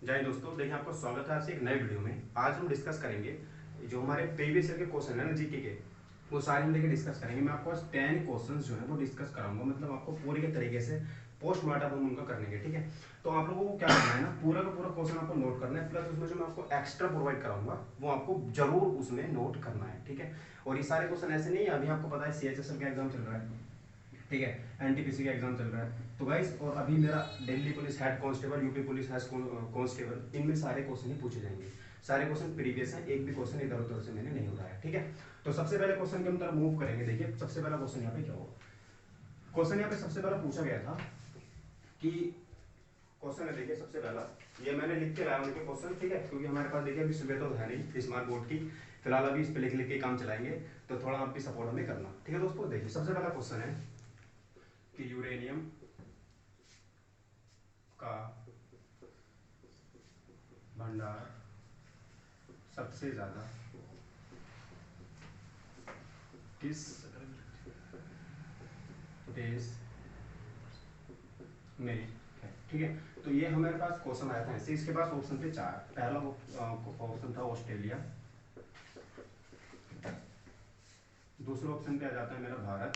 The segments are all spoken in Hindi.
जय दोस्तों, देखिए आपको स्वागत है आपसे एक नए वीडियो में। आज हम डिस्कस करेंगे जो हमारे प्रीवियस ईयर के क्वेश्चन है ना जीके के, वो सारे हम लेके डिस्कस करेंगे। मैं आपको 10 क्वेश्चंस जो है वो डिस्कस कराऊंगा, मतलब आपको पूरे के तरीके से पोस्टमार्टम हम उनका करेंगे। ठीक है, तो आप लोगों को क्या करना है ना, पूरा का पूरा क्वेश्चन आपको नोट करना है, प्लस उसमें जो मैं आपको एक्स्ट्रा प्रोवाइड कराऊंगा वो आपको जरूर उसमें नोट करना है। ठीक है, और ये सारे क्वेश्चन ऐसे नहीं है, अभी आपको पता है CHSL का एग्जाम चल रहा है, ठीक है, NTPC का एग्जाम चल रहा है, तो गाइस और अभी मेरा Delhi police head constable, UP police head constable, इनमें सारे क्वेश्चन ही पूछे जाएंगे। सारे क्वेश्चन प्रीवियस हैं, एक भी क्वेश्चन इधर उधर से मैंने नहीं उठाया। ठीक है, तो सबसे पहले क्वेश्चन के हम तरफ मूव करेंगे। देखिए सबसे पहला क्वेश्चन यहाँ पे क्या होगा। क्वेश्चन यहाँ पे सबसे पहला पूछा गया था कि क्वेश्चन है, देखिए सबसे पहला ये मैंने लिख के लाया उनके क्वेश्चन। ठीक है, क्योंकि हमारे पास देखिए अभी सुबह तो है नहीं स्मार्ट बोर्ड की, फिलहाल अभी इस पे लिख लिख के काम चलाएंगे, तो थोड़ा आपकी सपोर्ट हमें करना। ठीक है दोस्तों, देखिए सबसे पहला क्वेश्चन है कि यूरेनियम का भंडार सबसे ज्यादा किस देश में है। ठीक है, तो ये हमारे पास क्वेश्चन आया था ऐसे। इसके पास ऑप्शन थे चार। पहला ऑप्शन था ऑस्ट्रेलिया, दूसरे ऑप्शन पे आ जाता है मेरा भारत,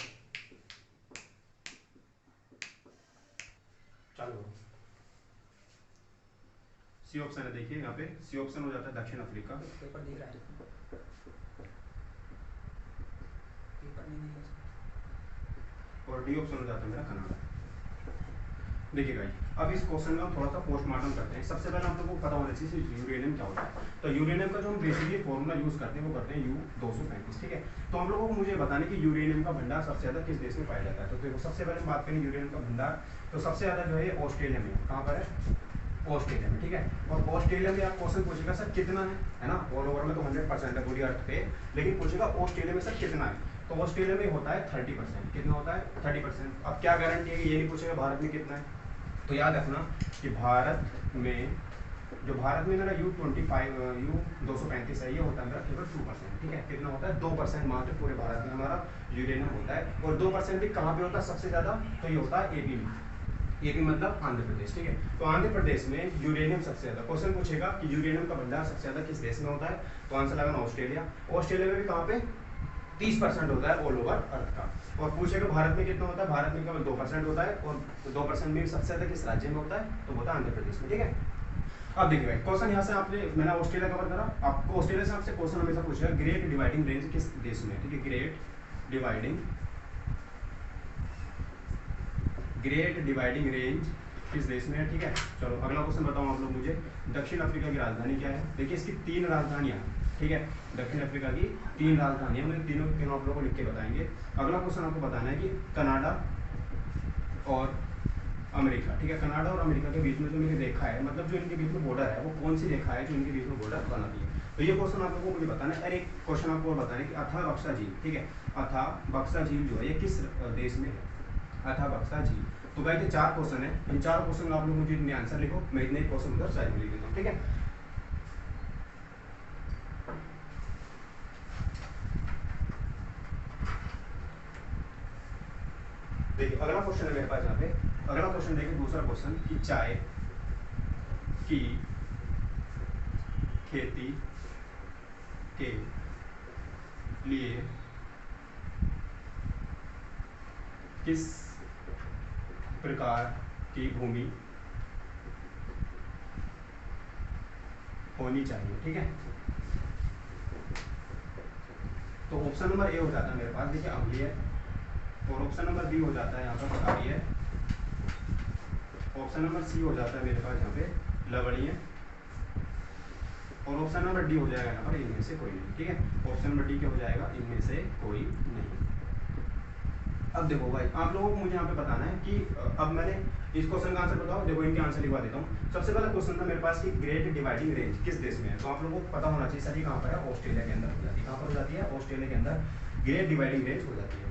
चलो सी ऑप्शन है, देखिए यहाँ पे सी ऑप्शन हो जाता है दक्षिण अफ्रीका, पेपर दिख रहा है, पेपर नहीं दिख रहा। और डी ऑप्शन हो जाता है मेरा कनाडा। देखिए गाइस, अब इस क्वेश्चन में हम थोड़ा सा पोस्टमार्टम करते हैं। सबसे पहले आप लोगों को पता होना चाहिए यूरेनियम क्या होता है। तो यूरेनियम का जो हम बेसिकली फॉर्मूला यूज करते हैं वो करते हैं U235। ठीक है, तो हम लोगों को मुझे बताने कि यूरेनियम का भंडार सबसे ज्यादा किस देश में पाया जाता है। तो देखो सबसे पहले हम बात करें यूरेनियम का भंडार, तो सबसे ज्यादा जो है ऑस्ट्रेलिया में। कहाँ पर है? ऑस्ट्रेलिया में। ठीक है, और ऑस्ट्रेलिया में आप क्वेश्चन पूछेगा सर कितना है ना, ऑल ओवर में तो 100% है पूरी अर्थ पे, लेकिन पूछेगा ऑस्ट्रेलिया में सर कितना है, तो ऑस्ट्रेलिया में होता है 30%। कितना होता है? 30%। अब क्या गारंटी है कि ये नहीं पूछेगा भारत में कितना है, तो याद रखना कि भारत में जो भारत में मेरा U235 है, ये होता है मेरा केवल 2%। ठीक है, कितना होता है? 2% मात्र पूरे भारत में हमारा यूरेनियम होता है। और 2% भी कहाँ पे होता है सबसे ज्यादा? तो ये होता है AP में। AP मतलब आंध्र प्रदेश। ठीक है, तो आंध्र प्रदेश में यूरेनियम सबसे ज्यादा। क्वेश्चन पूछेगा कि यूरेनियम का भंडार सबसे ज्यादा किस देश में होता है, तो आंसर लगाना ऑस्ट्रेलिया। ऑस्ट्रेलिया में भी कहाँ पे? 30% होता है ऑल ओवर अर्थ का। और पूछेगा भारत में कितना होता है, भारत में केवल 2% होता है, और 2% में सबसे ज्यादा किस राज्य में होता है, तो होता है आंध्र प्रदेश में। ठीक है, अब देखिए भाई क्वेश्चन यहाँ से आपने, मैंने ऑस्ट्रेलिया कवर करा, आपको ऑस्ट्रेलिया से आपसे क्वेश्चन हमेशा पूछेगा ग्रेट डिवाइडिंग रेंज किस देश में है। ठीक है, ग्रेट डिवाइडिंग रेंज किस देश में है। ठीक है, चलो अगला क्वेश्चन बताओ आप लोग मुझे। दक्षिण अफ्रीका की राजधानी क्या है? देखिए इसकी 3 राजधानियां। ठीक है, दक्षिण अफ्रीका की 3 राजधानियां, मतलब तीनों के तीनों आप लोगों को लिख के बताएंगे। अगला क्वेश्चन आपको बताना है कि कनाडा और अमेरिका। ठीक है, कनाडा और अमेरिका के बीच में जो मैंने रेखा है, मतलब जो इनके बीच में बॉर्डर है, वो कौन सी रेखा है जो इनके बीच में बॉर्डर बनाती है। तो ये क्वेश्चन आप लोगों को मुझे बताना है। और एक क्वेश्चन आपको और बताना है कि अथा बक्सा झील, ठीक है, अथा बक्सा झील जो है ये किस देश में है? अथा बक्सा झील। तो भाई ये 4 क्वेश्चन है, इन 4 क्वेश्चन में आप लोग मुझे इतने आंसर लिखो, मैं इतने क्वेश्चन उधर साइड में लिख देता हूँ। ठीक है, देखिए अगला क्वेश्चन है मेरे पास यहाँ पे। अगला क्वेश्चन देखिए, दूसरा क्वेश्चन कि चाय की खेती के लिए किस प्रकार की भूमि होनी चाहिए। ठीक है, तो ऑप्शन नंबर ए हो जाता है मेरे पास, देखिए अम्लीय, और ऑप्शन नंबर बी हो जाता है यहाँ पर क्षारीय, ऑप्शन नंबर सी हो जाता है मेरे पास यहाँ पे लवणीय, और ऑप्शन नंबर डी हो जाएगा यहाँ पर इनमें से कोई नहीं। ठीक है, ऑप्शन नंबर डी क्या हो जाएगा? इनमें से कोई नहीं। अब देखो भाई आप लोगों को मुझे यहाँ पे बताना है कि अब मैंने इस क्वेश्चन का आंसर बताओ। देखो इनके आंसर लिखवा देता हूँ। सबसे पहला क्वेश्चन था मेरे पास कि ग्रेट डिवाइडिंग रेंज किस देश में है, तो आप लोगों को पता होना चाहिए सर ये कहाँ पर है? ऑस्ट्रेलिया के अंदर हो जाती है। कहाँ पर हो जाती है? ऑस्ट्रेलिया के अंदर ग्रेट डिवाइडिंग रेंज हो जाती है।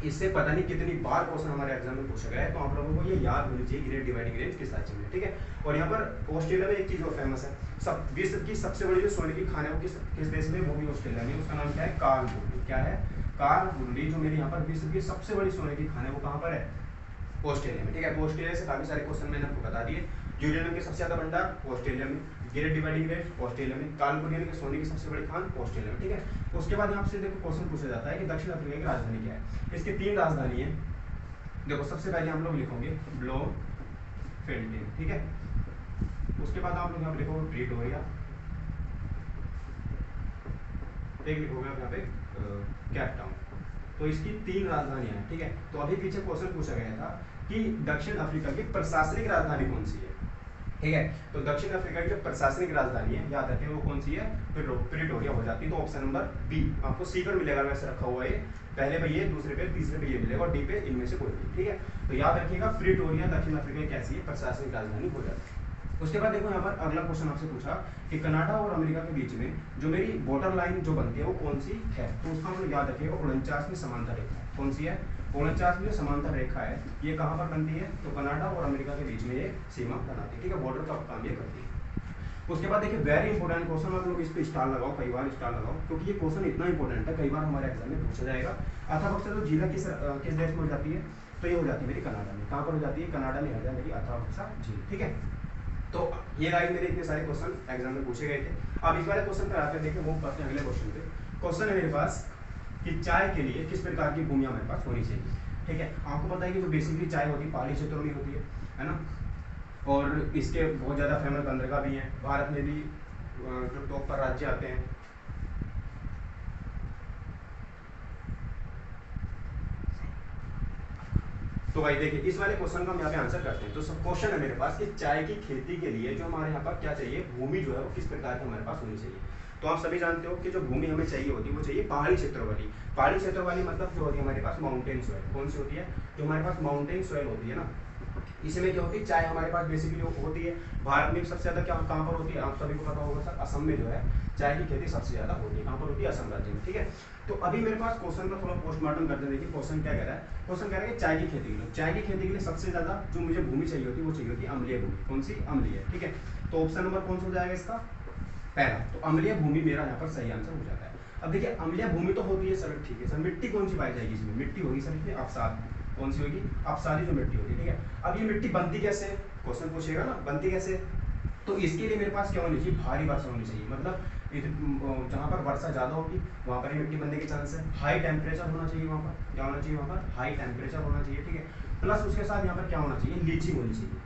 इससे पता नहीं कितनी बार क्वेश्चन हमारे एग्जाम में पूछा गया है, तो आप लोगों को ये याद होनी चाहिए ग्रेट डिवाइडिंग रेंज किस राज्य में। ठीक है, और यहाँ पर ऑस्ट्रेलिया में एक चीज और फेमस है, सब विश्व की सबसे बड़ी जो सोने की खान है वो किस देश में? वो भी ऑस्ट्रेलिया में। उसका नाम क्या है? कालबुर्गी। क्या है? कालबुर्गी। जो मेरे यहाँ पर विश्व की सबसे बड़ी सोने की खान है वो कहाँ पर है? ऑस्ट्रेलिया में। ठीक है, तो ऑस्ट्रेलिया से काफी सारे क्वेश्चन मैंने आपको बता दिए। यूरेनियम के सबसे ज्यादा भंडार ऑस्ट्रेलिया में, ग्रेट डिवाइडिंग रेट ऑस्ट्रेलिया में, कालकुलियन के सोने की सबसे बड़ी खान ऑस्ट्रेलिया में, ठीक है। उसके बाद यहाँ से देखो क्वेश्चन पूछा जाता है कि दक्षिण अफ्रीका की राजधानी क्या है। इसकी 3 राजधानी है। देखो सबसे पहले हम लोग लिखोगे ब्लोमफेल्टेन, ठीक है। उसके बाद आप लोग यहाँ पे लिखोगे प्रिटोरिया, एक लिखोगे आप यहाँ पे कैप टाउन। तो इसकी 3 राजधानियां हैं, ठीक है। तो अभी पीछे क्वेश्चन पूछा गया था कि दक्षिण अफ्रीका की प्रशासनिक राजधानी कौन सी है, ठीक है। तो दक्षिण अफ्रीका की जो प्रशासनिक राजधानी है याद रखें वो कौन सी है, प्रिटोरिया हो जाती है। तो ऑप्शन नंबर बी आपको सी पर मिलेगा, वैसे रखा हुआ है, पहले पे ये, दूसरे पे, तीसरे पे ये मिलेगा और डी पे इनमें से कोई नहीं, ठीक है। तो याद रखिएगा प्रिटोरिया दक्षिण अफ्रीका की कैसी है, प्रशासनिक राजधानी हो जाती है। उसके बाद देखो यहाँ पर अगला क्वेश्चन आपसे पूछा कि कनाडा और अमेरिका के बीच में जो मेरी बॉर्डर लाइन जो बनती है वो कौन सी है। तो उसका हम लोग याद रखिएगा 49 में समांतर रेखा है। कौन सी है, 49 में समांतर रेखा है। ये कहाँ पर बनती है, तो कनाडा और अमेरिका के बीच में ये सीमा बनाती है, ठीक है। बॉर्डर का काम ये करती है। उसके बाद देखिए वेरी इंपॉर्टेंट क्वेश्चन, आप लोग इस पे स्टार लगाओ, कई बार स्टार लगाओ, क्योंकि ये क्वेश्चन इतना इंपॉर्टेंट है, कई बार हमारे एग्जाम में पूछा जाएगा। अथापक्षा जो झील किस देश में हो जाती है, तो ये हो जाती है मेरी कनाडा में। कहाँ पर हो जाती है, कनाडा में हो जाती है मेरी अथापक्षा झील, ठीक है। तो ये गाइस मेरे इतने सारे क्वेश्चन एग्जाम में पूछे गए थे। अब इस वाले क्वेश्चन पर आकर देखिए, वो करते हैं अगले क्वेश्चन पे। क्वेश्चन है मेरे पास कि चाय के लिए किस प्रकार की भूमि हमारे पास होनी चाहिए, ठीक है। आपको पता है कि जो बेसिकली चाय होती है पहाड़ी क्षेत्रों में होती है ना, और इसके बहुत ज़्यादा फेमस बंदरगाह भी हैं। भारत में भी जो टॉप पर राज्य आते हैं, तो भाई देखिए इस वाले क्वेश्चन का हम यहाँ पे आंसर करते हैं। तो सब क्वेश्चन है मेरे पास कि चाय की खेती के लिए जो हमारे यहाँ पर क्या चाहिए, भूमि जो है वो किस प्रकार की हमारे पास होनी चाहिए। तो आप सभी जानते हो कि जो भूमि हमें चाहिए होती है वो चाहिए पहाड़ी क्षेत्रों वाली। पहाड़ी क्षेत्रों वाली मतलब जो होती है हमारे पास माउंटेन सॉइल। कौन सी होती है, जो हमारे पास माउंटेन सॉइल होती है ना, इसमें क्या होती है, चाय हमारे पास बेसिकली होती है। भारत में सबसे ज्यादा क्या कहाँ पर होती है, आप सभी को पता होगा सर, असम में जो है चाय की खेती सबसे ज्यादा होती है। कहाँ पर होती है, असम राज्य में, ठीक है। तो अभी मेरे पास क्वेश्चन का थोड़ा पोस्टमार्टम करते हैं। देखिए क्वेश्चन क्या कह रहा है, क्वेश्चन कह रहा है कि चाय की खेती के लिए, चाय की खेती के लिए सबसे ज्यादा जो मुझे भूमि चाहिए होती है वो चाहिए होती है अम्लीय भूमि। कौन सी, अम्लीय, ठीक है। तो ऑप्शन नंबर कौन सा हो जाएगा इसका, पहला। तो अम्लीय भूमि मेरा यहाँ पर सही आंसर हो जाता है। अब देखिए अम्लीय भूमि तो होती है सर, ठीक है सर, मिट्टी कौन सी पाई जाएगी इसमें, मिट्टी होगी सर इसमें अवसाद। कौन सी होगी, अवसादी जो मिट्टी होगी, ठीक है। अब ये मिट्टी बनती कैसे, क्वेश्चन पूछेगा ना, बनती कैसे। तो इसके लिए मेरे पास क्या होनी चाहिए, भारी वर्षा होनी चाहिए। मतलब जहाँ पर वर्षा ज्यादा होगी वहाँ पर ही मिट्टी बनने के चांस है। हाई टेम्परेचर होना चाहिए वहाँ पर, क्या होना चाहिए वहाँ पर, हाई टेम्परेचर होना चाहिए, ठीक है। प्लस उसके साथ यहाँ पर क्या होना चाहिए, लीचिंग होनी चाहिए।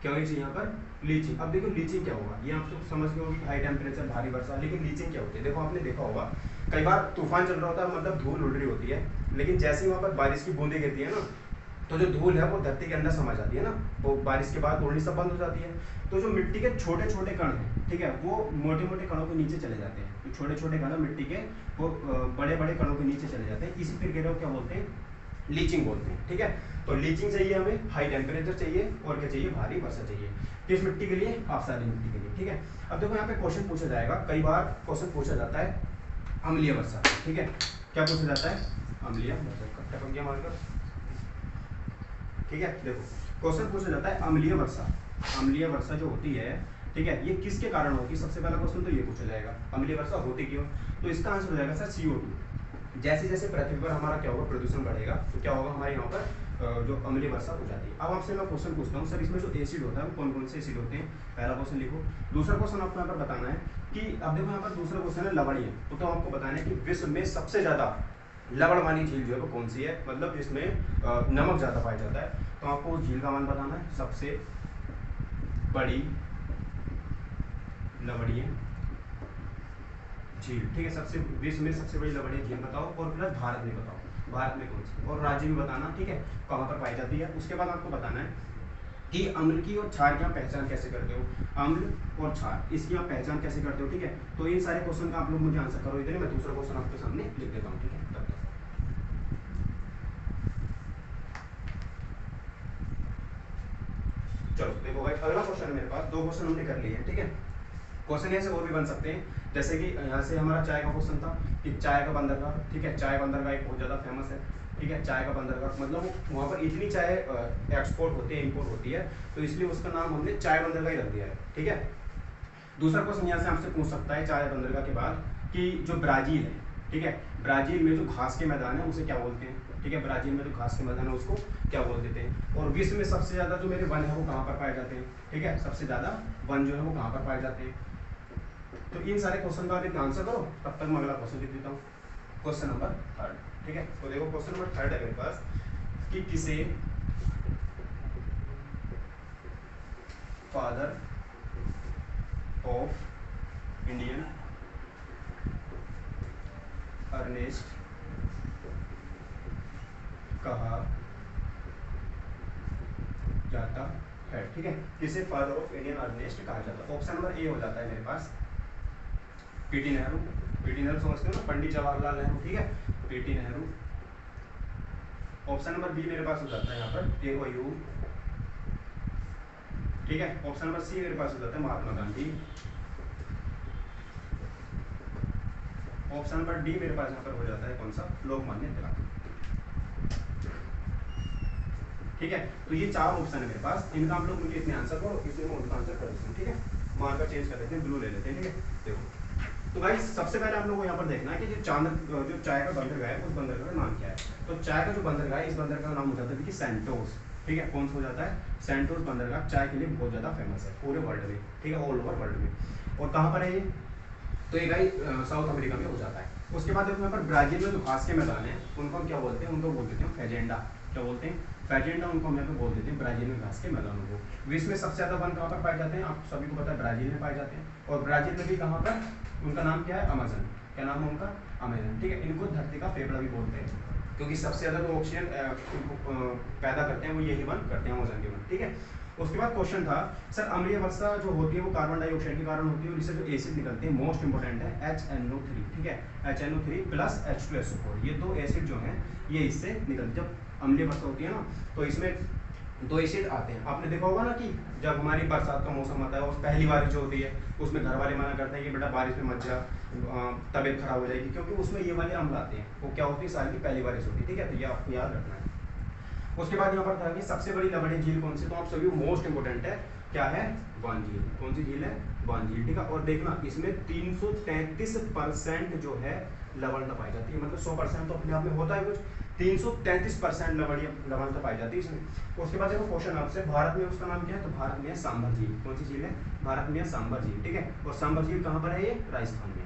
क्या होनी चाहिए यहाँ पर, लीचिंग। अब देखो लीचिंग क्या होगा, ये आप सब समझ गए होगी, हाई टेम्परेचर भारी वर्षा, लेकिन लीचिंग क्या होती है। देखो आपने देखा होगा कई बार तूफान चल रहा होता है, मतलब धूल उड़ रही होती है, लेकिन जैसे ही वहाँ पर बारिश की बूंदें गिरती है ना, तो जो धूल है वो धरती के अंदर समा जाती है ना, वो बारिश के बाद उड़नी सब बंद हो जाती है। तो जो मिट्टी के छोटे छोटे कण हैं, ठीक है, वो मोटे मोटे कणों के नीचे चले जाते हैं। तो छोटे छोटे कण मिट्टी के वो बड़े बड़े कणों के नीचे चले जाते हैं। इसी प्रक्रिया को क्या बोलते हैं, लीचिंग बोलते हैं, ठीक है। तो लीचिंग चाहिए हमें, हाई टेम्परेचर चाहिए, और क्या चाहिए, भारी वर्षा चाहिए। किस मिट्टी के लिए, अवसादी मिट्टी के लिए, ठीक है। अब देखो यहाँ पे क्वेश्चन पूछा जाएगा, कई बार क्वेश्चन पूछा जाता है अम्लीय वर्षा, ठीक है। क्या पूछा जाता है, अम्लीय वर्षा, ठीक है। देखो क्वेश्चन पूछा जाता है अम्लीय वर्षा। अम्लीय वर्षा जो होती है, ठीक है, ये किसके कारण होती है, सबसे पहला क्वेश्चन तो ये पूछा जाएगा, अम्लीय वर्षा होती क्यों। तो इसका आंसर हो जाएगा सर CO2। जैसे जैसे पृथ्वी पर हमारा क्या होगा, प्रदूषण बढ़ेगा, तो क्या होगा हमारे यहाँ पर जो अम्लीय वर्षा हो जाती है। अब आपसे मैं क्वेश्चन पूछता हूँ सर, इसमें जो एसिड होता है वो कौन कौन से एसिड होते हैं, पहला क्वेश्चन लिखो। दूसरा क्वेश्चन आपको यहाँ पर बताना है कि अब देखो यहाँ पर दूसरा क्वेश्चन है लवणीय। तो आपको बताना है कि विश्व में सबसे ज्यादा लवण वाली झील जो है वो कौन सी है, मतलब जिसमें नमक ज्यादा पाया जाता है। तो आपको उस झील का नाम बताना है, सबसे बड़ी लवणीय झील, ठीक है। सबसे विश्व में सबसे बड़ी लवणीय झील बताओ, और प्लस भारत में बताओ, भारत में कौन सी, और राज्य भी बताना, ठीक है, कहाँ पर पाई जाती है। उसके बाद आपको बताना है कि अम्ल की और क्षार की आप पहचान कैसे करते हो, अम्ल और क्षार इसकी आप पहचान कैसे करते हो, ठीक है। तो इन सारे क्वेश्चन का आप लोग मुझे आंसर करो इधर, मैं दूसरा क्वेश्चन आपके सामने लिख देता हूँ, ठीक है। चलो देखो भाई अगला क्वेश्चन है मेरे पास, दो क्वेश्चन हमने कर लिए हैं, ठीक है। क्वेश्चन ऐसे और भी बन सकते हैं, जैसे कि यहाँ से हमारा चाय का क्वेश्चन था कि चाय का बंदरगाह, ठीक है, चाय बंदरगाह एक बहुत ज़्यादा फेमस है, ठीक है। चाय का बंदरगाह मतलब वहाँ पर इतनी चाय एक्सपोर्ट होती है, इम्पोर्ट होती है, तो इसलिए उसका नाम हमने चाय बंदरगाह ही रख दिया है, ठीक है। दूसरा क्वेश्चन यहाँ से आपसे पूछ सकता है चाय बंदरगाह के बाद कि जो ब्राजील है, ठीक है, ब्राजील में जो घास के मैदान है उसे क्या बोलते हैं, ठीक है, ब्राजील में जो घास के मैदान है उसको क्या बोल देते हैं। और विश्व में सबसे ज्यादा जो मेरे वन है वो कहाँ पर पाए जाते हैं, ठीक है, सबसे ज्यादा वन जो है वो कहाँ पर पाए जाते हैं। तो इन सारे क्वेश्चन का आप इतना आंसर करो, तब तक मैं अगला क्वेश्चन लिख देता हूँ। क्वेश्चन नंबर 3, ठीक है। तो देखो क्वेश्चन नंबर 3 है मेरे पास कि किसे फादर ऑफ इंडियन अर्नेस्ट कहा जाता है, ठीक है, किसे फादर ऑफ इंडियन अर्नेस्ट कहा जाता है। ऑप्शन नंबर ए हो जाता है मेरे पास पीटी नेहरू। पीटी नेहरू समझते हो ना, पंडित जवाहरलाल नेहरू, ठीक है, P T Nehru. Option number B मेरे पास हो जाता है यहाँ पर एओयू, ठीक है। ऑप्शन नंबर सी मेरे पास हो जाता है Mahatma Gandhi. Option number D मेरे पास यहाँ पर हो जाता है कौन सा, लोकमान्य तिलक, ठीक है। तो ये 4 ऑप्शन है मेरे पास, इनका आप लोग मुझे इतने आंसर करो, इसमें मैं उनका आंसर कर देता हूँ, ठीक है। मार्कर चेंज कर देते हैं, ब्लू ले लेते हैं, ठीक है। देखो तो गाइस सबसे पहले आप लोगों को यहाँ पर देखना है कि जो चाय का बंदरगाह है उस बंदरगाह का नाम क्या है। तो चाय का जो बंदरगाह है, इस बंदरगाह का नाम हो जाता है देखिए सेंटोस, ठीक है। कौन सा हो जाता है, सेंटोस बंदरगाह चाय के लिए बहुत ज्यादा फेमस है पूरे वर्ल्ड में, ठीक है, ऑल ओवर वर्ल्ड में। और कहाँ पर है ये, तो ये गाइस साउथ अमेरिका में हो जाता है। उसके बाद देखो यहाँ पर ब्राजील में जो घास के मैदान है उनको हम क्या बोलते हैं, उनको बोल देते हैं फेजेंडा, क्या बोलते हैं, फेजेंडा, उनको हम यहाँ पे बोल देते हैं ब्राजील में घास के मैदानों को। विश्व में सबसे ज्यादा वन कहाँ पर पाए जाते हैं, आप सभी को पता है ब्राजील में पाए जाते हैं। और ब्राजील में भी कहाँ पर, उनका नाम क्या है, अमेजन, क्या नाम है उनका, अमेजन, ठीक है। इनको धरती का फेफड़ा भी बोलते हैं, क्योंकि सबसे ज्यादा जो ऑक्सीजन पैदा करते हैं वो यही वन करते हैं, अमेजन के वन, ठीक है। उसके बाद क्वेश्चन था सर अम्लीय वर्षा जो होती है वो कार्बन डाइऑक्साइड के कारण होती है, और इससे जो एसिड निकलते हैं मोस्ट इंपोर्टेंट है HNO3, ठीक है, HNO3 प्लस H2SO4, ये 2 एसिड जो हैं ये इससे निकलते, जब अम्लीय वर्षा होती है ना तो इसमें 2 एसिड आते हैं। आपने देखा होगा ना कि जब हमारी बरसात का मौसम आता है और पहली बारिश जो होती है उसमें घर वाले मना करते हैं कि बेटा बारिश में मत जा, तबीयत खराब हो जाएगी, क्योंकि उसमें ये वाले अम्ल आते हैं, वो क्या होती है, साल की पहली बारिश होती है, ठीक है। तो ये आपको याद रखना है। उसके बाद यहाँ पर था कि सबसे बड़ी लवणीय झील कौन सी, तो आप सभी मोस्ट इंपोर्टेंट है, क्या है, वन झील। कौन सी झील है, वन झील, ठीक है। और देखना इसमें 333% जो है लवणता पाई जाती है, मतलब 100% तो अपने आप में होता है कुछ, 333% लवणता पाई जाती है इसमें। उसके बाद देखो क्वेश्चन आपसे, भारत में उसका नाम क्या है, तो भारत में है सांबर झील। कौन सी झील है, भारत में है सांबर झील, ठीक है। और सांबर झील कहाँ पर है, ये राजस्थान में,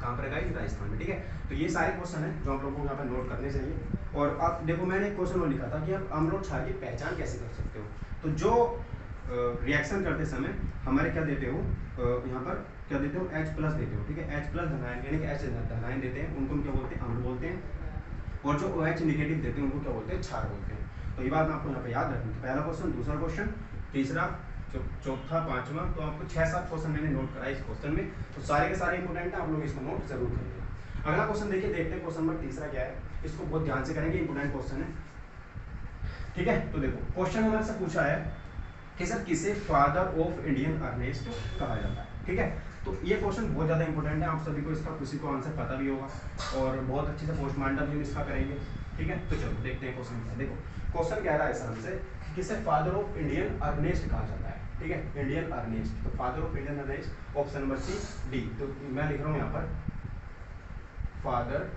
कहाँ पर है, राजस्थान में, ठीक है। तो ये सारे क्वेश्चन है जो आप लोगों को यहाँ पर नोट करने चाहिए। और आप देखो मैंने एक क्वेश्चन और लिखा था कि आप अम्ल और क्षार की पहचान कैसे कर सकते हो। तो जो रिएक्शन करते समय हमारे क्या देते हो, यहाँ पर क्या देते हो, H+ देते हो, ठीक है। H+ धनायन यानी कि H धनायन देते हैं, उनको हम क्या बोलते हैं, अम्ल बोलते हैं। और जो OH नेगेटिव देते हैं उनको क्या बोलते हैं, क्षार बोलते हैं। तो ये बात आपको यहाँ पे याद रखनी है। पहला क्वेश्चन, दूसरा क्वेश्चन, तीसरा, चौथा, पांचवा, तो आपको 6-7 क्वेश्चन मैंने नोट कराए इस क्वेश्चन में, तो सारे के सारे इंपोर्टेंट है, आप लोग इसको नोट जरूर करिएगा। अगला क्वेश्चन देखिए, देखते हैं क्वेश्चन नंबर तीसरा क्या है, इसको बहुत ध्यान से करेंगे, इंपोर्टेंट क्वेश्चन है, ठीक है। तो देखो क्वेश्चन हमारे से पूछा है कि सर किसे फादर ऑफ इंडियन अर्नेस्ट कहा जाता है, ठीक है। तो ये क्वेश्चन बहुत ज्यादा इंपॉर्टेंट है, आप सभी को इसका किसी को आंसर पता भी होगा और बहुत अच्छे से पोस्टमार्टम भी इसका करेंगे, ठीक है। तो चलो देखते हैं क्वेश्चन। देखो क्वेश्चन कह रहा है सर हमसे किसे फादर ऑफ इंडियन अर्नेस्ट कहा जाता है, ठीक है, इंडियन अर्नेस्ट। तो father of Indian unrest option number C, D. तो मैं लिख रहा हूँ यहाँ पर फादर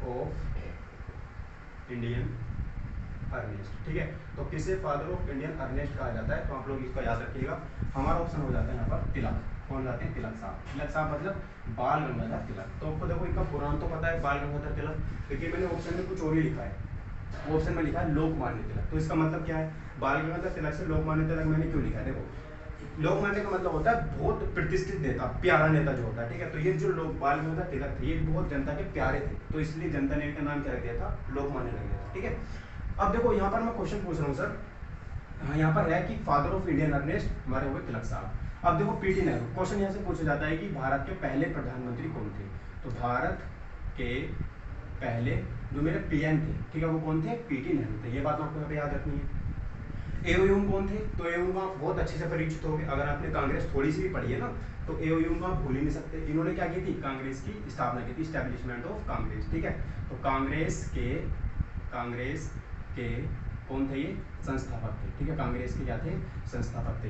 ऑफ इंडियन अर्नेस्ट, ठीक है। तो किसे फादर ऑफ इंडियन अर्नेस्ट कहा जाता है, तो आप लोग इसको याद रखिएगा। हमारा ऑप्शन हो जाता है यहाँ पर तिलक। कौन जाते हैं, तिलक साहब। तिलक साहब मतलब बाल गंगाधर तिलक। तो आपको देखो इनका पुराण तो पता है बाल गंगाधर तिलक, लेकिन मैंने ऑप्शन में कुछ और ही लिखा है, ऑप्शन में लिखा है लोकमान्य तिलक। तो इसका मतलब क्या है, बाल गंगाधर तिलक से लोकमान्य तिलक मैंने क्यों लिखा है, देखो लोकमान्य का मतलब होता है बहुत प्रतिष्ठित नेता, प्यारा नेता जो होता है, ठीक है। तो ये जो लोग बाल गंगाधर तिलक थे ये बहुत जनता के प्यारे थे, तो इसलिए जनता ने इनका नाम क्या रख दिया था, लोकमान्य रख दिया था, ठीक है। अब देखो यहाँ पर मैं क्वेश्चन पूछ रहा हूँ सर, यहाँ पर है कि फादर ऑफ इंडियन अर्नेस्ट हमारे हुए तिलक साहब। अब देखो पीटी नेहरू, क्वेश्चन यहाँ से पूछा जाता है कि भारत के पहले प्रधानमंत्री कौन थे। तो भारत के पहले जो मेरे पीएम थे, ठीक है, वो कौन थे, पीटी नेहरू थे। ये बात आपको यहाँ पे याद रखनी है। एओयूम कौन थे, तो एओयूम आप बहुत अच्छे से परिचित होंगे, अगर आपने कांग्रेस थोड़ी सी भी पढ़ी है ना तो एओयूम को आप भूल ही नहीं सकते। इन्होंने क्या की थी, कांग्रेस की स्थापना की थी, स्टैब्लिशमेंट ऑफ कांग्रेस, ठीक है। तो कांग्रेस के कौन थे, ये संस्थापक थे, ठीक है, कांग्रेस के क्या थे, संस्थापक थे।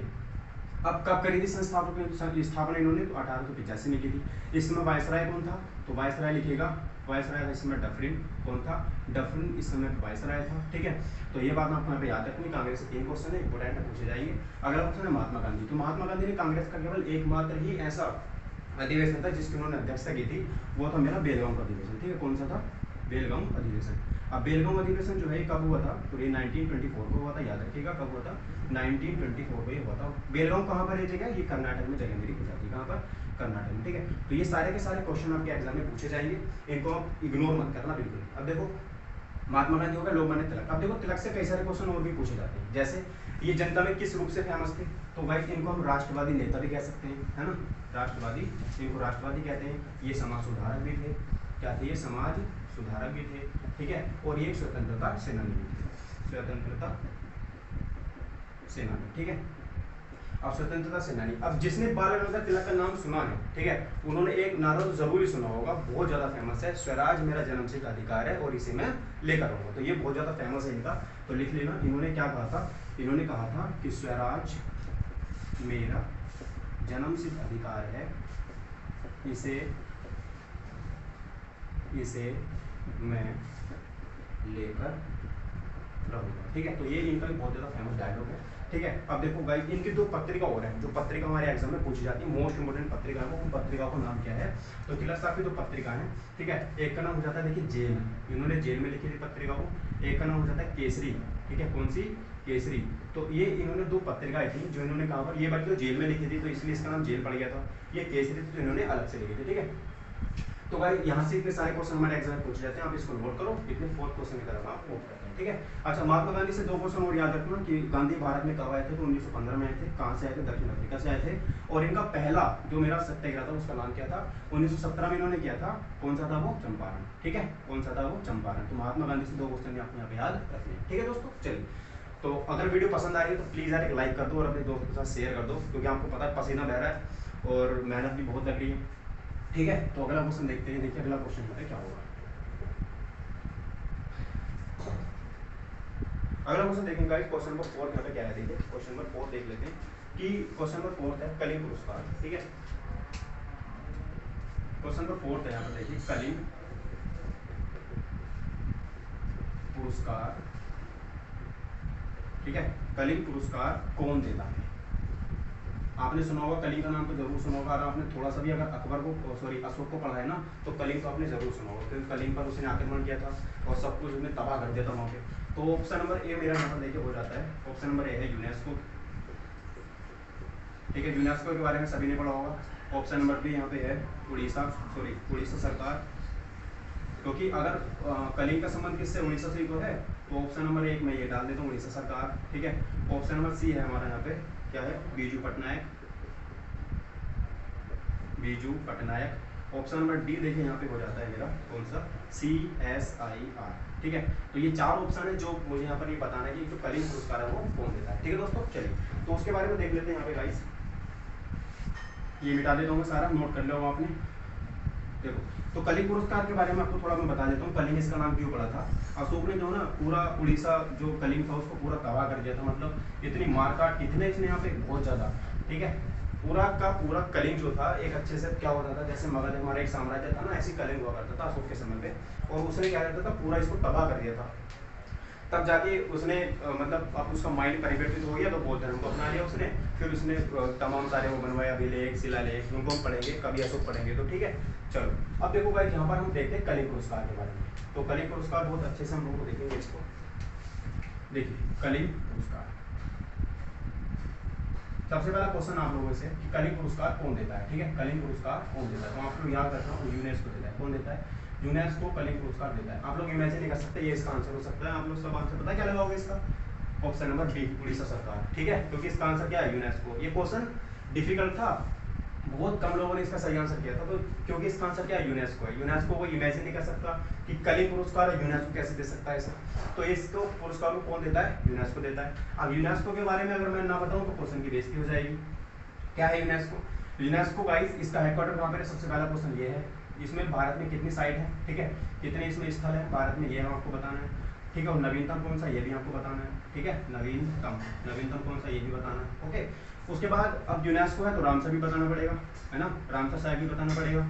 अब कब करी थी स्थापना इन्होंने? तो 1885 में की थी। इस समय वायसराय कौन था? तो वायसराय लिखेगा, वायसराय था इस समय डफरिन। कौन था? डफरिन इस समय वायसराय था। ठीक है, तो ये बात आपको यहाँ पे याद रखनी। कांग्रेस से 3 क्वेश्चन है, इंपोर्टेंट है, पूछे जाएंगे। अगला क्वेश्चन है महात्मा गांधी। तो महात्मा गांधी ने कांग्रेस का केवल एकमात्र ही ऐसा अधिवेशन था जिसकी उन्होंने अध्यक्षता की थी, वो था मेरा बेलगांव का अधिवेशन। ठीक है, कौन सा था? बेलगांव अधिवेशन। अब बेलगांव अधिवेशन जो है कब हुआ था? तो ये 1924 को हुआ था, याद रखिएगा कब हुआ था? 1924 को ये हुआ था। बेलगांव कहाँ पर है जगह? ये कर्नाटक में जगह मेरी गुजराती, कहाँ पर? कर्नाटक में। ठीक है, तो ये सारे के सारे क्वेश्चन आपके एग्जाम में पूछे जाएंगे, इनको आप इग्नोर मत करना बिल्कुल। अब देखो महात्मा गांधी हो गया, लोकमान्य तिलक। अब देखो तिलक से कई सारे क्वेश्चन और भी पूछे जाते हैं, जैसे ये जनता में किस रूप से फेमस थे? तो भाई इनको हम राष्ट्रवादी नेता भी कह सकते हैं, है ना? राष्ट्रवादी, इनको राष्ट्रवादी कहते हैं। ये समाज सुधारक भी थे। क्या थे? ये समाज सुधारक भी थे। ठीक है, और ये स्वतंत्रता सेनानी भी थे। स्वतंत्रता सेनानी। ठीक है, अब स्वतंत्रता सेनानी। अब जिसने बाल गंगाधर तिलक का नाम सुना है, ठीक है, उन्होंने एक नारा तो जरूर ही सुना होगा, बहुत ज्यादा फेमस है, स्वराज मेरा जन्मसिद्ध अधिकार है और इसे मैं लेकर रहूंगा। तो ये बहुत ज्यादा फेमस है इनका, तो लिख लेना। इन्होंने क्या कहा था? इन्होंने कहा था कि स्वराज मेरा जन्मसिद्ध अधिकार है, इसे मैं लेकर रहूंगा। ठीक है, तो ये इनका भी बहुत ज्यादा फेमस डायलॉग है। ठीक है, अब देखो गाइस इनकी 2 पत्रिका और है, जो पत्रिका हमारे एग्जाम में पूछी जाती है, मोस्ट इंपोर्टेंट पत्रिका है, उन पत्रिका का नाम क्या है? तो तिलक साहब की 2 पत्रिका है। ठीक है, एक का नाम हो जाता है, देखिए जेल, इन्होंने जेल में लिखी थी पत्रिका को। एक का नाम हो जाता है केसरी। ठीक है, कौन सी? केसरी। तो ये इन्होंने 2 पत्रिकाएं थी जो इन्होंने कहा पर, ये बल्कि तो जेल में लिखी थी तो इसलिए इसका नाम जेल पड़ गया था। ये केसरी थी तो इन्होंने अलग से लिखी थी। ठीक है, तो भाई यहाँ से इतने सारे क्वेश्चन हमारे एग्जाम में पूछे जाते हैं, आप इसको नोट करो। इतने 4th क्वेश्चन की तरफ आप नोट करते हैं। ठीक है, अच्छा महात्मा गांधी से 2 क्वेश्चन और याद रखना कि गांधी भारत में कब आए थे? तो 1915 में आए थे। कहाँ से आए थे? दक्षिण अफ्रीका से आए थे। और इनका पहला जो मेरा सत्याग्रह था उसका नाम क्या था? 1917 में इन्होंने किया था। कौन सा था वो? चंपारण। ठीक है, कौन सा था वो? चंपारण। तो महात्मा गांधी से 2 क्वेश्चन आपको यहाँ पे याद रखने हैं। ठीक है दोस्तों, चलिए, तो अगर वीडियो पसंद आ रही है तो प्लीज़ यार एक लाइक कर दो और अपने दोस्तों के साथ शेयर कर दो, क्योंकि आपको पता है पसीना बह रहा है और मेहनत भी बहुत लग रही है। ठीक है, तो अगला क्वेश्चन देखते हैं। देखिए अगला क्वेश्चन यहाँ पे क्या होगा। अगला क्वेश्चन देखेंगे गाइस, क्वेश्चन नंबर 4 यहाँ पे क्या है? देखिए क्वेश्चन नंबर 4 देख लेते हैं कि क्वेश्चन नंबर 4 है कलिंग पुरस्कार। ठीक है, क्वेश्चन नंबर 4 है यहाँ पे, देखिए कलिंग पुरस्कार। ठीक है, कलिंग पुरस्कार कौन देता है? आपने सुना होगा, कलिंग का नाम तो जरूर सुना होगा। अगर आपने थोड़ा सा भी अगर अकबर को अशोक को पढ़ा है ना, तो कलिंग तो आपने जरूर सुना होगा, क्योंकि कलिंग पर उसने आक्रमण किया था और सब कुछ उसने तबाह कर दिया था वहाँ पे। तो ऑप्शन नंबर ए मेरा यहाँ पर देखिए हो जाता है। ऑप्शन नंबर ए है यूनेस्को। ठीक है, यूनेस्को के बारे में सभी ने पढ़ा होगा। ऑप्शन नंबर बी यहाँ पे है उड़ीसा सरकार, क्योंकि अगर कलिंग का संबंध किससे? उड़ीसा से ही तो है। तो ऑप्शन नंबर 1 में ये डाल देता हूँ, उड़ीसा सरकार। ठीक है, ऑप्शन नंबर सी है हमारा यहाँ पे, क्या है? Biju Patnaik. Option number D देखिए यहाँ पे हो जाता है मेरा, कौन सा? CSIR। ठीक है, तो ये 4 ऑप्शन है जो मुझे यहाँ पर ये बताना है कि जो कलिंग पुरस्कार है वो कौन देता है। ठीक है दोस्तों, चलिए तो उसके बारे में देख लेते हैं यहाँ पे गाइस। ये मिटा देता हूँ सारा, नोट कर लो आपने। देखो, तो कलिंग पुरस्कार के बारे में आपको थोड़ा मैं बता देता हूँ। कलिंग इसका नाम क्यों पड़ा था? अशोक ने जो ना पूरा उड़ीसा जो कलिंग था उसको पूरा तबाह कर दिया था, मतलब इतनी मारकाट, इतने इसने यहाँ पे बहुत ज्यादा। ठीक है, पूरा का पूरा कलिंग जो था एक अच्छे से क्या होता था, जैसे मगध हमारा एक साम्राज्य था ना, ऐसी कलिंग हुआ करता था अशोक के समय पे, और उसने क्या करता था, पूरा इसको तबाह कर दिया था। तब जाके उसने मतलब अब उसका माइंड परिवर्तित हो गया तो बौद्ध धर्म को अपना लिया उसने। फिर उसने तमाम सारे वो बनवाए, अभिलेख, शिलालेख, उनको हम पढ़ेंगे कभी अशोक पढ़ेंगे। तो ठीक है, चलो अब देखो भाई यहाँ पर हम देखते हैं कलिंग पुरस्कार के बारे में। तो कलिंग पुरस्कार बहुत अच्छे से हम लोग को देखेंगे इसको। देखिए कलिंग पुरस्कार, सबसे पहला क्वेश्चन आप लोगों से कि कलिंग पुरस्कार कौन देता है? ठीक है, कलिंग पुरस्कार कौन देता है? तो आप लोग याद रखना, यूनेस्को देता है। कौन देता है? यूनेस्को कलिंग पुरस्कार देता है। आप लोग इमेजिन नहीं कर सकते ये इसका आंसर हो सकता है। आप लोग सब आंसर पता क्या लगाओगे इसका? ऑप्शन नंबर बी, उड़ीसा सरकार। ठीक है, क्योंकि इसका आंसर क्या है? यूनेस्को। ये क्वेश्चन डिफिकल्ट था, बहुत कम लोगों ने इसका सही आंसर किया था, तो क्योंकि इसका आंसर क्या है? यूनेस्को है। यूनेस्को को इमेजिन नहीं कर सकता कि कलिंग पुरस्कार यूनेस्को कैसे दे सकता है ऐसा, तो इसको पुरस्कार को कौन देता है? यूनेस्को देता है। अब यूनेस्को के बारे में अगर मैं ना बताऊं तो क्वेश्चन की बेइज्जती हो जाएगी। क्या है यूनेस्को? यूनेस्को गाइस इसका हेडक्वार्टर कहाँ पे है? सबसे पहला क्वेश्चन ये है। इसमें भारत में कितनी साइट है? ठीक है, कितने इसमें स्थल है भारत में, ये आपको बताना है। ठीक है, और नवीनतम कौन सा ये भी आपको बताना है, ठीक है, नवीनतम कौन सा ये भी बताना है, ओके। उसके बाद अब यूनेस्को है तो रामसर भी बताना पड़ेगा, है ना, रामसर साइट भी बताना पड़ेगा,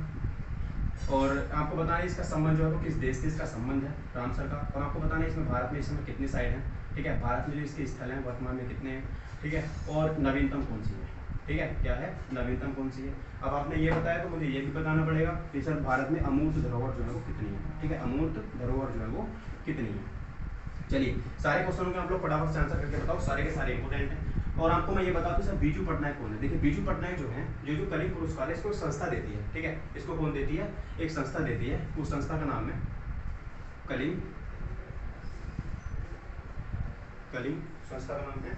और आपको बताना है इसका संबंध जो है वो किस देश से इसका संबंध है रामसर का, और आपको बताना है इसमें भारत में इस समय कितनी साइट हैं, ठीक है, भारत में जो इसके स्थल हैं वर्तमान में कितने हैं, ठीक है, और नवीनतम कौन सी है, ठीक है, क्या है नवीनतम कौन सी है। अब आपने ये बताया तो मुझे ये भी बताना पड़ेगा कि सर भारत में अमूर्त धरोहर जो है वो कितनी है, ठीक है, अमूर्त धरोहर जो है वो कितनी है। चलिए सारे क्वेश्चनों के आप लोग फटाफट से आंसर करके बताओ, सारे के सारे इंपोर्टेंट हैं। और आपको मैं ये बता दूं सर बीजू पटनायक कौन है। देखिए बीजू पटनायक जो है जो कलिंग पुरस्कार है इसको संस्था देती है, ठीक है, इसको कौन देती है, एक संस्था देती है, उस संस्था का नाम है कलिंग संस्था का नाम है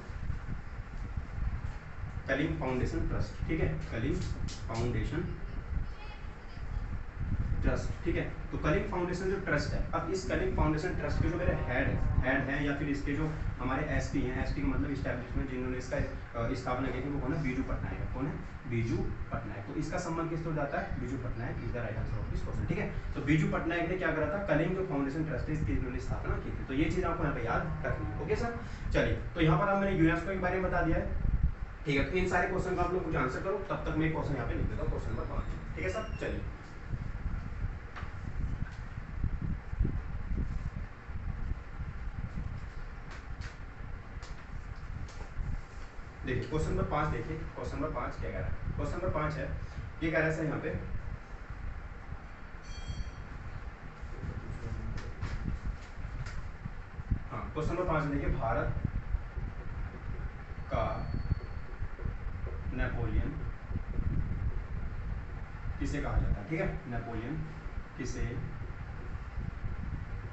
कलिंग फाउंडेशन ट्रस्ट, ठीक है, कलिंग फाउंडेशन ट्रस्ट, ठीक है। तो कलिंग फाउंडेशन जो ट्रस्ट है, अब इस कलिंग फाउंडेशन ट्रस्ट के जो मेरे हेड हैं या फिर इसके जो हमारे एसपी हैं, एसपी का मतलब इस्टेब्लिशमेंट जिन्होंने इसका स्थापना की थी वो कौन है, बीजू पटनायक है, कौन है, बीजू पटनायक। तो इसका संबंध किससे हो जाता है, Biju Patnaik is the right answer of this question, ठीक है। तो बीजू पटनायक ने क्या करा था, कलिंग जो फाउंडेशन ट्रस्ट है इसकी इन्होंने स्थापना की थी, तो ये चीज आपको यहाँ पे याद रखनी है, ओके सर। चलिए तो यहाँ पर अब मैंने यूनेस्को के बारे में बता दिया है, ठीक है। तो इन सारे क्वेश्चन का आप लोग मुझे आंसर करो, तब तक मैं क्वेश्चन यहाँ पे लिख देता हूँ, क्वेश्चन नंबर 5, ठीक है सर। चलिए देखिए क्वेश्चन नंबर 5 देखिए, क्वेश्चन नंबर 5 क्या कह रहा है, क्वेश्चन नंबर 5 है ये कह रहा है सर यहाँ पे हाँ क्वेश्चन नंबर 5 में देखिए भारत का नेपोलियन किसे कहा जाता है, ठीक है, नेपोलियन किसे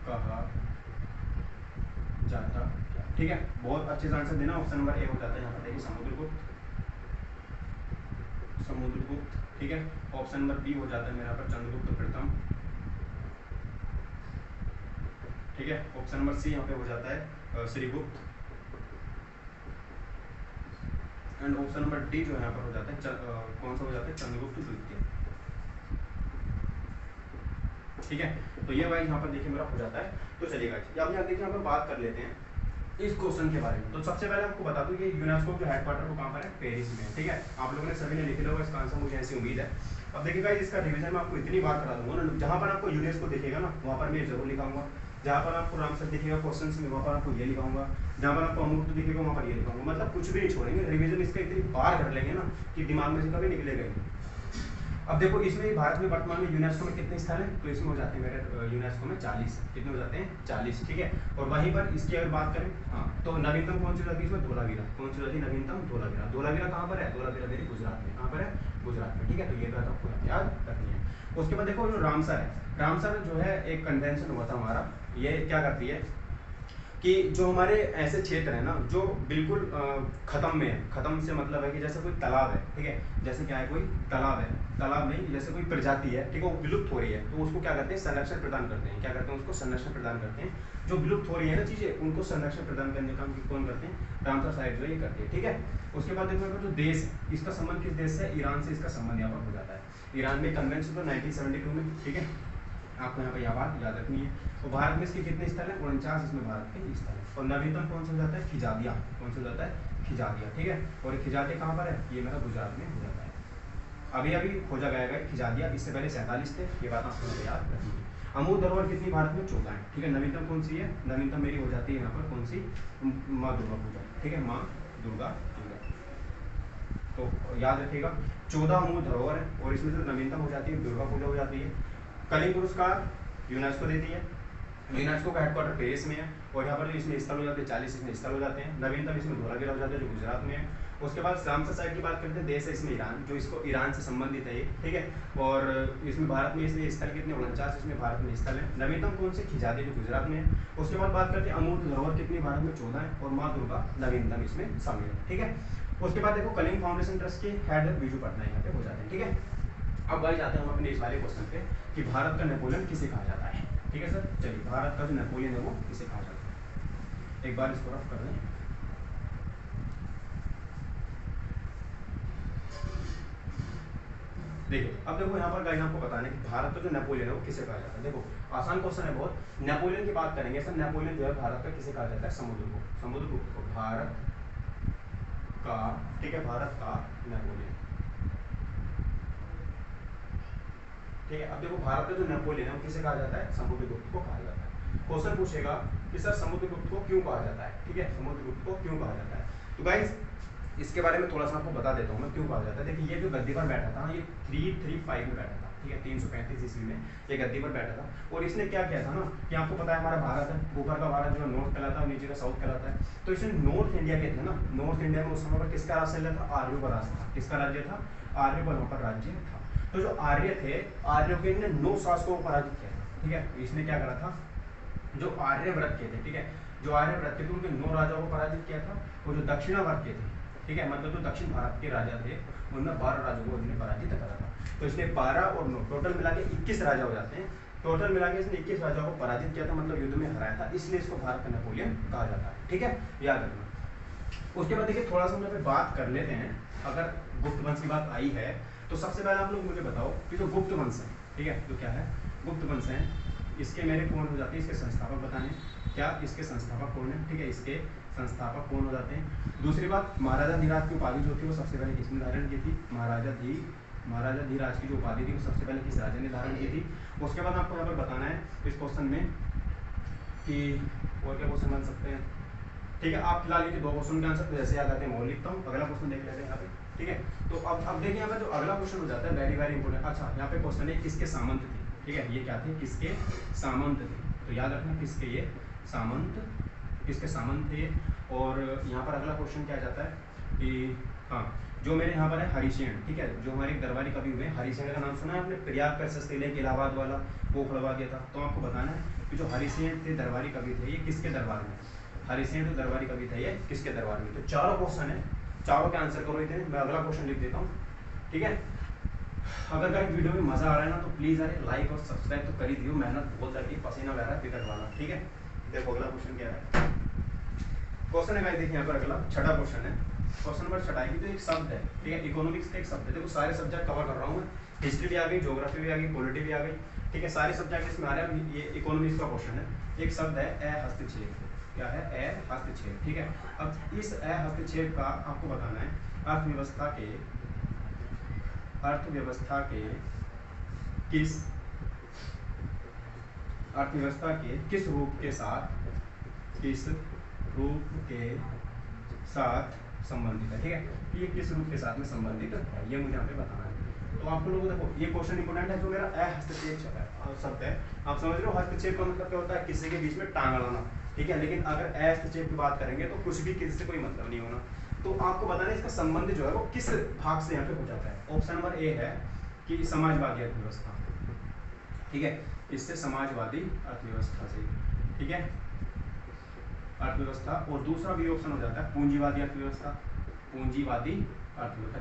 कहा जाता, ठीक है, बहुत अच्छे से आंसर देना। ऑप्शन नंबर ए हो जाता है यहाँ पर देखिए समुद्रगुप्त, ठीक है। ऑप्शन नंबर बी हो जाता है मेरा पर चंद्रगुप्त प्रथम, ठीक है। ऑप्शन नंबर सी यहाँ पे हो जाता है Shrigupta, and option number D जो यहाँ पर हो जाता है कौन सा हो जाता है, चंद्रगुप्त द्वितीय, ठीक है। तो ये वाइज यहाँ पर देखिए मेरा हो जाता है। तो चलिएगा अब यहाँ देखिए यहाँ पर बात कर लेते हैं इस क्वेश्चन के बारे में। तो सबसे पहले आपको बता दूं कि यूनेस्को के हेडक्वार्टर को कहाँ पर है, पेरिस में, ठीक है। आप लोगों ने सभी ने लिख लिया होगा इसका आंसर, मुझे ऐसी उम्मीद है। अब देखिएगा इसका रिवीजन मैं आपको इतनी बार करा दूंगा ना, जहाँ पर आपको यूनेस्को दिखेगा ना वहाँ पर मैं जरूर लिखाऊंगा, जहाँ पर आपको रामसर दिखेगा क्वेश्चन में वहाँ पर आपको ये लिखाऊंगा, जहाँ पर आपको अमूर्त दिखेगा वहाँ पर ये लिखाऊंगा, मतलब कुछ भी नहीं छोड़ेंगे। रिवीजन इसका इतनी बार कर लेंगे ना कि दिमाग में से कभी निकलेगा ही। अब देखो इसमें भारत में वर्तमान में यूनेस्को में कितने स्थल हैं, तो इसमें हो जाते हैं मेरे यूनेस्को में 40, कितने हो जाते हैं 40, ठीक है। और वहीं पर इसकी अगर बात करें हाँ तो नवीनतम कौन सी जाती है इसमें, धोलावीरा, कौन सी जाती है नवीनतम, धोलावीरा। धोलावीरा कहाँ पर है, धोलावीरा मेरी गुजरात में, कहाँ पर है, गुजरात में, ठीक है। तो ये बात आपको याद रखनी है। उसके बाद देखो जो रामसर है, रामसर जो है एक कन्वेंशन हुआ था हमारा, ये क्या करती है कि जो हमारे ऐसे क्षेत्र है ना जो बिल्कुल खत्म में है, खत्म से मतलब है कि जैसे कोई तालाब है, ठीक है, जैसे क्या है कोई तालाब है, तालाब नहीं जैसे कोई प्रजाति है, ठीक है, वो विलुप्त हो रही है, तो उसको क्या करते हैं संरक्षण प्रदान करते हैं, क्या करते हैं उसको संरक्षण प्रदान करते हैं। जो विलुप्त हो रही है ना चीजें उनको संरक्षण प्रदान करने का काम कौन करते हैं, रामसर साइट जो है ये करती है, ठीक है। उसके बाद देखो जो देश है इसका संबंध किस देश से, ईरान से इसका संबंध यहाँ पर हो जाता है। ईरान में कन्वेंशन तो 1972 में, ठीक है, आपको यहाँ पर यह बात याद रखनी है। तो भारत में इसके कितने स्थल है, 49 इसमें भारत के स्थल है। और नवीनतम कौन सा हो जाता है, खिजादिया, कौन सा हो जाता है, खिजादिया, ठीक है। और खिजादिया कहाँ पर है, ये मेरा गुजरात में हो जाता है। अभी अभी खोजा गया है खिजादिया, इससे पहले 47 थे, ये बात आपको याद रखनी है। अमूर्त धरोहर कितनी भारत में, 14 है, ठीक है। नवीनतम कौन सी है, नवीनतम मेरी हो जाती है यहाँ पर कौन सी, माँ दुर्गा पूजा, ठीक है, माँ दुर्गा पूजा। तो याद रखिएगा 14 अमूर्त धरोहर है, और इसमें जो नवीनतम हो जाती है दुर्गा पूजा हो जाती है। कलिंग पुरस्कार यूनेस्को देती है, यूनेस्को का हेडक्वार्टर पेरिस में है, और यहाँ पर इसमें स्थल हो जाते हैं 40, इसमें स्थल हो जाते हैं। नवीनतम इसमें धोलावीरा हो जाता है जो गुजरात में है। उसके बाद रामसर साइट की बात करते हैं, देश है इसमें ईरान, जो इसको ईरान से संबंधित है ये, ठीक है। और इसमें भारत में इसमें स्थल कितने, 49 इसमें भारत में स्थल है। नवीनतम कौन से, खिजादी जो गुजरात में है। उसके बाद बात करते हैं अमूर्त धरोहर कितनी भारत में, 14 है, और माँ दुर्गा नवीनतम इसमें शामिल है, ठीक है। उसके बाद देखो कलिंग फाउंडेशन ट्रस्ट के हेड बीजू पटनायक यहाँ पे हो जाते हैं, ठीक है। अब बात जाते हैं हम अपने इस वाले क्वेश्चन पे कि भारत का नेपोलियन किसे कहा जाता है, ठीक है सर। चलिए भारत का जो नेपोलियन है वो किसे कहा जाता है, एक बार इसको रफ कर दें। देखिए अब देखो यहाँ पर गाइस आपको बताना है कि भारत का जो नेपोलियन है वो किसे कहा जाता है। देखो आसान क्वेश्चन है बहुत। नेपोलियन की बात करेंगे सर, नेपोलियन जो है भारत का किसे कहा जाता है, समुद्रगुप्त को भारत का, ठीक है, भारत का नेपोलियन, ठीक है। अब देखो भारत का जो नेपोलियन है वो किसे कहा जाता है, समुद्रगुप्त को कहा जाता है। क्वेश्चन पूछेगा कि सर समुद्रगुप्त को क्यों कहा जाता है, ठीक है, समुद्रगुप्त को क्यों कहा जाता है। तो गाइस इसके बारे में थोड़ा सा आपको बता देता हूँ मैं क्यों कहा जाता है। देखिए ये जो गद्दी पर बैठा था ये 335 में बैठा था, ठीक है, 335 ईस्वी में ये गद्दी पर बैठा था। और इसने क्या किया था ना कि आपको पता है हमारा भारत है, ऊपर का भारत जो नॉर्थ कहलाता है और नीचे का साउथ कहलाता है। तो इसने नॉर्थ इंडिया के थे ना, नॉर्थ इंडिया में उस समय पर किसका राज चल रहा था, आर्यों का राज था। किसका राज्य था, आर्यों का वहाँ पर राज्य था। तो जो आर्य थे, आर्यों के ने 9 शासकों को पराजित किया था, ठीक है। इसने क्या करा था, जो आर्यव्रत के थे, ठीक है, जो आर्यव्रत के थे उनके 9 राजाओं को पराजित किया था। और जो दक्षिणावर्त के थे, ठीक है, मतलब जो दक्षिण भारत के राजा थे उनमें 12 राजाओं को इन्होंने पराजित करा था। तो इसने 12 और 9 टोटल मिला के 21 राजा हो जाते हैं। टोटल मिला के इसने 21 राजाओं को पराजित किया था, मतलब युद्ध में हराया था, इसलिए इसको भारत का नेपोलियन कहा जाता है, ठीक है, याद रखना। उसके बाद देखिए थोड़ा सा हम यहाँ पे बात कर लेते हैं, अगर गुप्त वंश की बात आई है तो सबसे पहले आप लोग मुझे बताओ कि जो गुप्त वंश है, ठीक है, तो क्या है गुप्त वंश है, इसके मेरे कौन हो जाते हैं, इसके संस्थापक बताने, क्या इसके संस्थापक कौन है, ठीक है, इसके संस्थापक कौन हो जाते हैं। दूसरी बात, महाराजा धीराज की उपाधि जो थी वो सबसे पहले किसने धारण की थी, महाराजा धीराज की जो उपाधि थी वो सबसे पहले किस राजा ने धारण की थी। उसके बाद आपको यहाँ पर बताना है इस क्वेश्चन में कि और क्या क्वेश्चन बन सकते हैं, ठीक है। आप फिलहाल ये 2 क्वेश्चन के आंसर जैसे याद आते हैं मैं और लिखता हूँ, अगला क्वेश्चन देख लेते हैं यहाँ पे, ठीक है। तो अब देखिए यहाँ पर जो अगला क्वेश्चन हो जाता है वेरी वेरी इंपोर्टेंट। अच्छा यहाँ पे क्वेश्चन है किसके सामंत थे, ठीक है, ये क्या थे, किसके सामंत थे, तो याद रखना किसके ये सामंत, किसके सामंत थे। और यहाँ पर अगला क्वेश्चन क्या जाता है कि हाँ जो मेरे यहाँ पर है हरिसेन, ठीक है, जो हमारे दरबारी कवि हुए हरिसेन का नाम सुना है आपने, प्रयाग पर सस्ते लेके इलाहाबाद वाला वो खुलवा दिया था। तो आपको बताना है कि जो हरिसेन थे दरबारी कवि थे ये किसके दरबार में, हरिसेन जो दरबारी कवि थे ये किसके दरबार में। तो चारों क्वेश्चन है, चारों के आंसर करो इतने, मैं अगला क्वेश्चन लिख देता हूँ, ठीक है। अगर गाइस वीडियो में मजा आ रहा है ना तो प्लीज अरे लाइक और सब्सक्राइब तो कर ही दियो, मेहनत बहुत लगी, पसीना बह रहा है टिकट वाला, ठीक है। देखो अगला क्वेश्चन क्या है, क्वेश्चन है गाइस देखिए यहाँ पर अगला छठा क्वेश्चन है। क्वेश्चन नंबर 6 की तो एक शब्द है, ठीक है, इकोनॉमिक्स का एक शब्द है। देखो सारे सब्जेक्ट कवर कर रहा हूँ मैं, हिस्ट्री भी आ गई, ज्योग्राफी भी आ गई, पॉलिटी भी आ गई, ठीक है, सारे सब्जेक्ट इसमें आ रहे हैं। ये इकोनॉमिक्स का क्वेश्चन है। एक शब्द है हस्तक्षेप, क्या है हस्तक्षेप, ठीक है। अब इस हस्तक्षेप का आपको बताना है अर्थव्यवस्था के किस रूप के साथ संबंधित है, ठीक है, ये किस रूप के साथ में संबंधित है ये मुझे यहाँ पे बताना है। तो आप लोगों को देखो ये क्वेश्चन इंपोर्टेंट है, जो मेरा हस्तक्षेप शब्द है, आप समझ रहे हो हस्तक्षेप का मतलब क्या होता है, किसी के बीच में टांग अड़ाना, ठीक है। लेकिन अगर हस्तक्षेप की बात करेंगे तो कुछ भी किसी से कोई मतलब नहीं होना। तो आपको बताना है इसका संबंध जो है वो किस भाग से यहाँ पे हो जाता है। ऑप्शन नंबर ए है कि समाजवादी अर्थव्यवस्था, ठीक है, इससे समाजवादी अर्थव्यवस्था से, ठीक है, अर्थव्यवस्था। और दूसरा भी ऑप्शन हो जाता है पूंजीवादी अर्थव्यवस्था,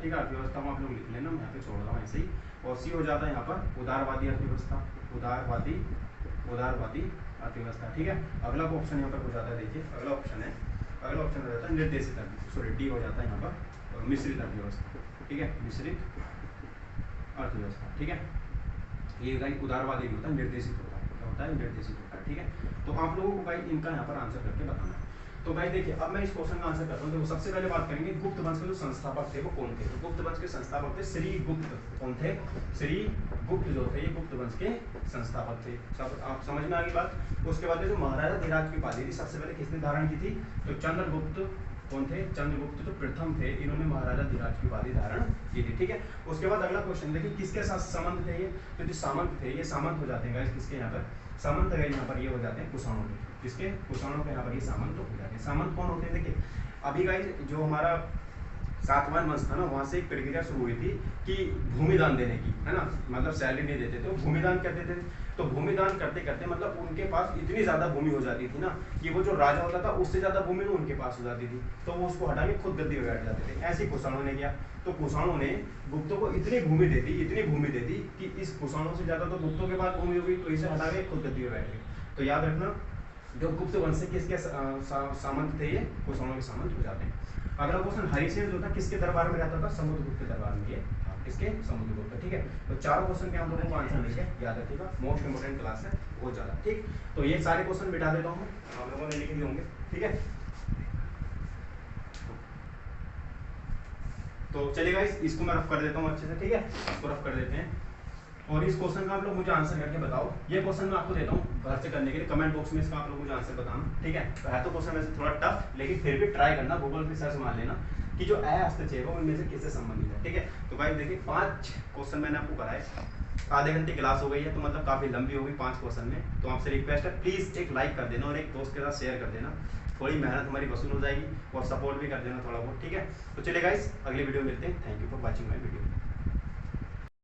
ठीक है, अर्थव्यवस्था को आप लोग लिख लेना, मैं यहाँ पे छोड़ रहा हूँ ऐसे ही। और सी हो जाता है यहाँ पर उदारवादी अर्थव्यवस्था, उदारवादी अर्थव्यवस्था, ठीक है। अगला ऑप्शन यहाँ पर हो जाता है, देखिए अगला ऑप्शन हो जाता है निर्देशित, सॉरी डी हो जाता है यहाँ पर मिश्रित अर्थव्यवस्था, ठीक है, मिश्रित अर्थव्यवस्था, ठीक है। ये गाइस उदारवादी नहीं होता, निर्देशित होता है, क्या होता है, निर्देशित होता है, ठीक है। तो आप लोगों को गाइस इनका यहाँ पर आंसर करके बताना है। तो गाइस देखिए अब मैं इस क्वेश्चन का आंसर करता हूँ। तो सबसे पहले बात करेंगे गुप्त वंश के जो संस्थापक थे वो कौन थे। तो गुप्त वंश के संस्थापक थे श्री गुप्त, कौन थे, श्री गुप्त जो थे ये गुप्त वंश के संस्थापक थे। सब आप समझ में आ गई बात। उसके बाद जो महाराजा धीराज की उपाधि थी सबसे पहले किसने धारण की थी, तो चंद्रगुप्त, कौन थे, चंद्रगुप्त जो प्रथम थे, इन्होंने महाराजा धीराज की उपाधि धारण की थी, ठीक है। उसके बाद अगला क्वेश्चन देखिए किसके साथ संबंध थे ये, तो जो सामंत थे ये सामंत हो जाते हैं गाइस, किसके यहाँ पर सामंत है, यहाँ पर ये हो जाते हैं कुषाणों के, किसके, कुषाणों के यहाँ पर ये सामंत हो जाते हैं। सामंत कौन होते हैं, देखिए अभी गाइस जो हमारा सातवां वंश था ना, वहाँ से एक प्रक्रिया शुरू हुई थी कि भूमिदान देने की, है ना, मतलब सैलरी नहीं देते थे, भूमिदान करते थे। तो भूमिदान करते करते मतलब उनके पास इतनी ज्यादा भूमि हो जाती थी ना कि वो जो राजा होता था उससे ज्यादा भूमि तो उनके पास हो जाती थी, तो वो उसको हटा के खुद गद्दी पे बैठ जाते थे। ऐसे ही कुषाणों ने किया, तो कुषाणों ने गुप्तों को इतनी भूमि दे दी कि इस कुषाणों से ज्यादा तो गुप्तों के पास भूमि होगी, तो इसे हटा के खुद गद्दी पे बैठ गए। तो याद रखना जो गुप्त वंश से किसके सामंत थे, ये कुषाणों के सामंत हो जाते हैं। अगला क्वेश्चन, हरिसेन जो था किसके दरबार में रहता था, समुद्रगुप्त के दरबार में ये था, किसके, समुद्रगुप्त का। ठीक है, तो चारों क्वेश्चन के हम लोगों को आंसर देंगे, याद रखिएगा, मोस्ट इंपोर्टेंट क्लास है बहुत ज्यादा। ठीक, तो ये सारे क्वेश्चन मिटा देता हूँ, आप लोगों ने लिख दिए होंगे। ठीक है, तो चलिए गाइस इसको मैं रफ कर देता हूँ अच्छे से। ठीक है, इसको रफ कर देते हैं और इस क्वेश्चन का आप लोग मुझे आंसर करके बताओ। ये क्वेश्चन मैं आपको देता हूँ घर से करने के लिए, कमेंट बॉक्स में इसका आप लोग मुझे आंसर बताना। ठीक है, तो है तो क्वेश्चन वैसे थोड़ा टफ, लेकिन फिर भी ट्राई करना, गूगल पे सर्च मार लेना कि जो अ हस्तक्षेप है उनमें से किससे संबंधित है। ठीक है, तो गाइस देखिए 5 क्वेश्चन मैंने आपको कराए, आधे घंटे क्लास हो गई है, तो मतलब काफी लंबी हो गई 5 क्वेश्चन में। तो आपसे रिक्वेस्ट है प्लीज एक लाइक कर देना और एक दोस्त के साथ शेयर कर देना, थोड़ी मेहनत हमारी वसूल हो जाएगी, और सपोर्ट भी कर देना थोड़ा बहुत। ठीक है, तो चलिए गाइस अगली वीडियो मिलते हैं। Thank you for watching my video.